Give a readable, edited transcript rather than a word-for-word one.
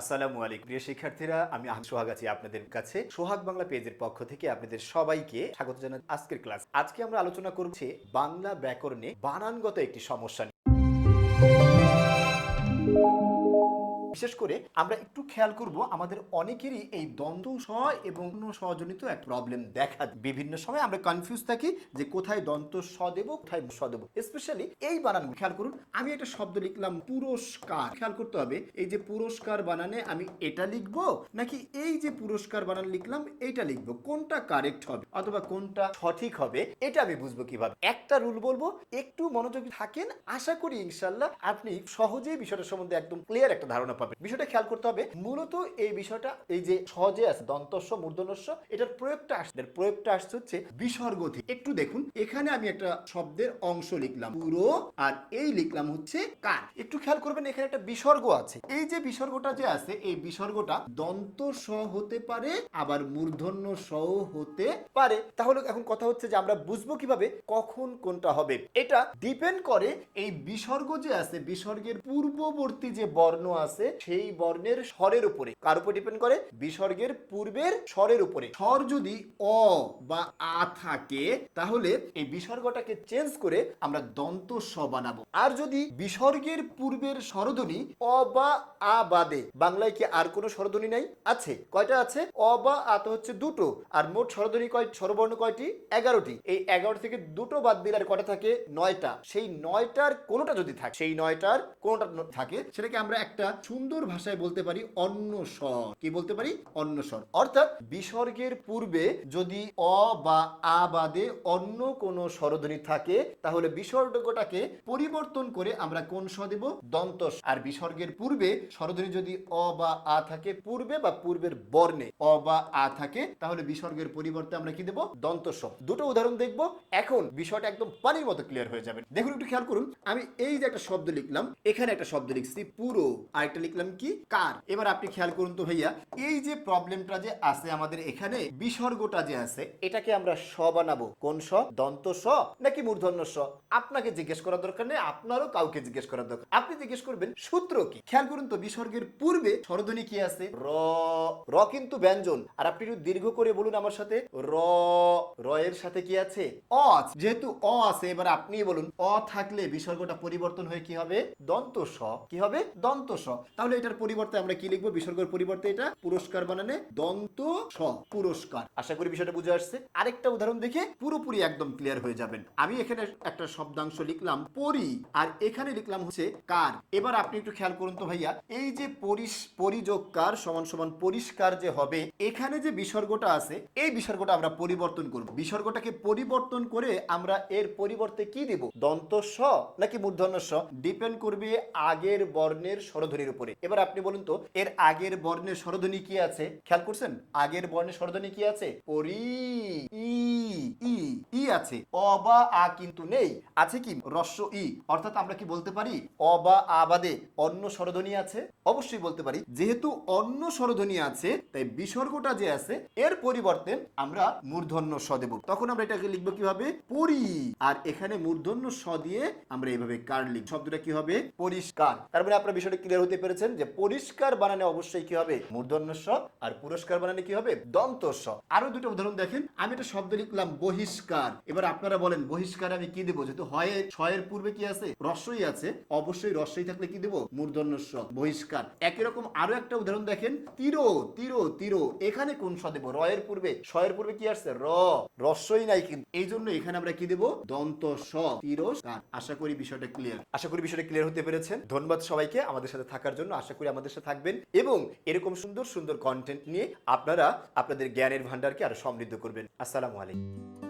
আসসালামু আলাইকুম প্রিয় শিক্ষার্থীরা, আমি সোহাগ আছি আপনাদের কাছে। সোহাগ বাংলা পেজের পক্ষ থেকে আপনাদের সবাইকে স্বাগত জানাই আজকের ক্লাস। আজকে আমরা আলোচনা করছি বাংলা ব্যাকরণে বানানগত একটি সমস্যা নিয়ে। বিশেষ করে আমরা একটু খেয়াল করব, আমাদের অনেকেরই এই দ্বন্দ্ব স এবং স্বজনিত এক প্রবলেম দেখা দেয়। বিভিন্ন সময় আমরা কনফিউজ থাকি যে কোথায় দন্ত স দেব, কোথায় স দেব। স্পেশালি এই বানানগুলো খেয়াল করুন। আমি একটা শব্দ লিখলাম পুরস্কার, খেয়াল করতে হবে এই যে পুরস্কার বানানে আমি এটা লিখবো নাকি এই যে পুরস্কার বানান লিখলাম এইটা লিখবো, কোনটা কারেক্ট হবে অথবা কোনটা সঠিক হবে এটা আমি বুঝবো কিভাবে। একটা রুল বলবো, একটু মনোযোগী থাকেন, আশা করি ইনশাল্লাহ আপনি সহজেই বিষয়টা সম্বন্ধে একদম ক্লিয়ার একটা ধারণা পাবেন। বিষয়টা খেয়াল করতে হবে, মূলত এই বিষয়টা এই যে সহজে আছে দন্তস্ব মূর্ধন্যস্ব, এটার প্রয়োগটা আসছে হচ্ছে বিসর্গ থেকে। একটু দেখুন, এখানে আমি একটা শব্দের অংশ লিখলাম পুরো, আর এই লিখলাম হচ্ছে কার। একটু খেয়াল করবেন, এখানে একটা বিসর্গ আছে। এই যে বিসর্গটা যে আছে, এই বিসর্গটা দন্ত স হতে পারে, আবার মূর্ধন্য স হতে পারে। তাহলে এখন কথা হচ্ছে যে আমরা বুঝবো কিভাবে কখন কোনটা হবে। এটা ডিপেন্ড করে এই বিসর্গ যে আছে, বিসর্গের পূর্ববর্তী যে বর্ণ আছে সেই বর্ণের স্বরের উপরে। কার উপর ডিপেন্ড করে? বিসর্গের পূর্বের স্বরের উপরে। স্বর যদি অ বা আ থাকে তাহলে এই বিসর্গটাকে চেঞ্জ করে আমরা দন্ত স বানাবো। আর যদি বিসর্গের পূর্বের স্বরধ্বনি অ বা আ বাদে, বাংলায় কি আর কোনো স্বরধ্বনি নাই? আছে। কয়টা আছে? অ বা আ তো হচ্ছে দুটো, আর মোট স্বরধ্বনি স্বরবর্ণ কয়টি? 11টি। এই 11 থেকে দুটো বাদ দিলে আর কটা থাকে? 9টা। সেই 9টার কোনোটা যদি থাকে, সেই 9টার কোনোটা থাকে, সেটাকে আমরা একটা সুন্দর ভাষায় বলতে পারি অন্য স্বর। কি বলতে পারি? অন্য স্বর। অর্থাৎ বিসর্গের পূর্বে যদি অ বা আ বাদে অন্য কোনো স্বরধ্বনি থাকে তাহলে বিসর্গটাকে পরিবর্তন করে আমরা কোন স দেব? দন্ত স। আর বিসর্গের পূর্বে স্বরধ্বনি যদি অ বা আ থাকে, পূর্বে বা পূর্বের বর্ণে অ বা আ থাকে, তাহলে বিসর্গের পরিবর্তে আমরা কি দেব? দন্ত স। দুটো উদাহরণ দেখব, এখন বিষয়টা একদম পানির মতো ক্লিয়ার হয়ে যাবে। দেখুন, একটু খেয়াল করুন, আমি এই যে একটা শব্দ লিখলাম, এখানে একটা শব্দ লিখছি পুরো, আর একটা লিখলাম কি? কার। এবার আপনি খেয়াল করুন তো ভাইয়া, এই যে প্রবলেমটা যে আছে আমাদের এখানে, বিসর্গটা যে আছে এটাকে আমরা স বানাবো। কোন স? দন্ত স নাকি মূর্ধন্য স? আপনাকে জিজ্ঞেস করার দরকার নেই, আপনারও কাউকে জিজ্ঞেস করার দরকার। আপনি জিজ্ঞেস করবেন সূত্র কি। খেয়াল করুন তো, বিসর্গের পূর্বে স্বরধ্বনি কি আছে? র। র কিন্তু ব্যঞ্জন। আর আপনি একটু দীর্ঘ করে বলুন আমার সাথে, র। র এর সাথে কি আছে? অ আছে। যেহেতু অ আছে, এবার আপনি বলুন অ থাকলে বিসর্গটা পরিবর্তন হয়ে কি হবে? দন্ত স। কি হবে? দন্ত স। তাহলে এটার পরিবর্তে আমরা কি লিখবো? বিসর্গের পরিবর্তে এটা পুরস্কার বানানে দন্ত স, পুরস্কার। আশা করি বিষয়টা বুঝে আসছে। আরেকটা উদাহরণ দেখে পুরোপুরি একদম ক্লিয়ার হয়ে যাবেন। আমি এখানে একটা শব্দাংশ লিখলাম পরি, আর এখানে লিখলাম হচ্ছে কার। এবার আপনি একটু খেয়াল করুন তো ভাইয়া, এই যে পরিযোগকার সমান সমান পরিষ্কার যে হবে, এখানে যে বিসর্গটা আছে এই বিসর্গটা আমরা পরিবর্তন করব। বিসর্গটাকে পরিবর্তন করে আমরা এর পরিবর্তে কি দেব? দন্ত স নাকি মূর্ধন্য স? ডিপেন্ড করবে আগের বর্ণের স্বরধ্বনির উপরে। এবার আপনি বলুন তো, এর আগের বর্ণের স্বরধ্বনি কি আছে? খেয়াল করছেন? আগের বর্ণের স্বরধ্বনি কি আছে? পরি, ই, ই, ই আছে। অ বা আ কিন্তু নেই। আছে কি? রস্য ই। অর্থাৎ আমরা কি বলতে পারি অ বা আ বাদে অন্য স্বরধ্বনি আছে? অবশ্যই বলতে পারি। যেহেতু অন্য স্বরধ্বনি আছে, তাই বিসর্গটা যে আছে এর পরিবর্তে আমরা মূর্ধন্য স দেব। তখন আমরা এটাকে লিখবো কিভাবে? পরি। আর এখানে মূর্ধন্য স দিয়ে আমরা এইভাবে কার লিখ। শব্দটা কি হবে? পরিষ্কার। তার মানে আপনারা বিষয়টা ক্লিয়ার হতে পেরেছেন যে পরিষ্কার বানানে অবশ্যই কি হবে? মূর্ধন্য স। আর পুরস্কার বানানে কি হবে? দন্ত স। আরো দুটো উদাহরণ দেখেন, আমি একটা শব্দ লিখলাম বহিষ্কার। এবার আপনারা বলেন বহিষ্কার আমি কি দেবো? যেহেতু হয় ছ এর পূর্বে কি আছে? রস্যই আছে। অবশ্যই রস্যই থাকলে কি দেবো? মূর্ধন্য স, বহিষ্কার। একই রকম আরো একটা উদাহরণ দেখেন, তিরো, তিরো, তিরো। এখানে কোন স দেবো? র এর পূর্বে, স এর পূর্বে কি আসছে? র। রস্যই নাই কিন্তু, এই জন্য এখানে আমরা কি দেবো? দন্ত স, তিরস্কার। আশা করি বিষয়টা ক্লিয়ার। আশা করি বিষয়টা ক্লিয়ার হতে পেরেছেন। ধন্যবাদ সবাইকে আমাদের সাথে থাকার জন্য। আশা করি আমাদের সাথে থাকবেন এবং এরকম সুন্দর সুন্দর কন্টেন্ট নিয়ে আপনারা আপনাদের জ্ঞানের ভান্ডারকে আরো সমৃদ্ধ করবেন। আসসালামু আলাইকুম।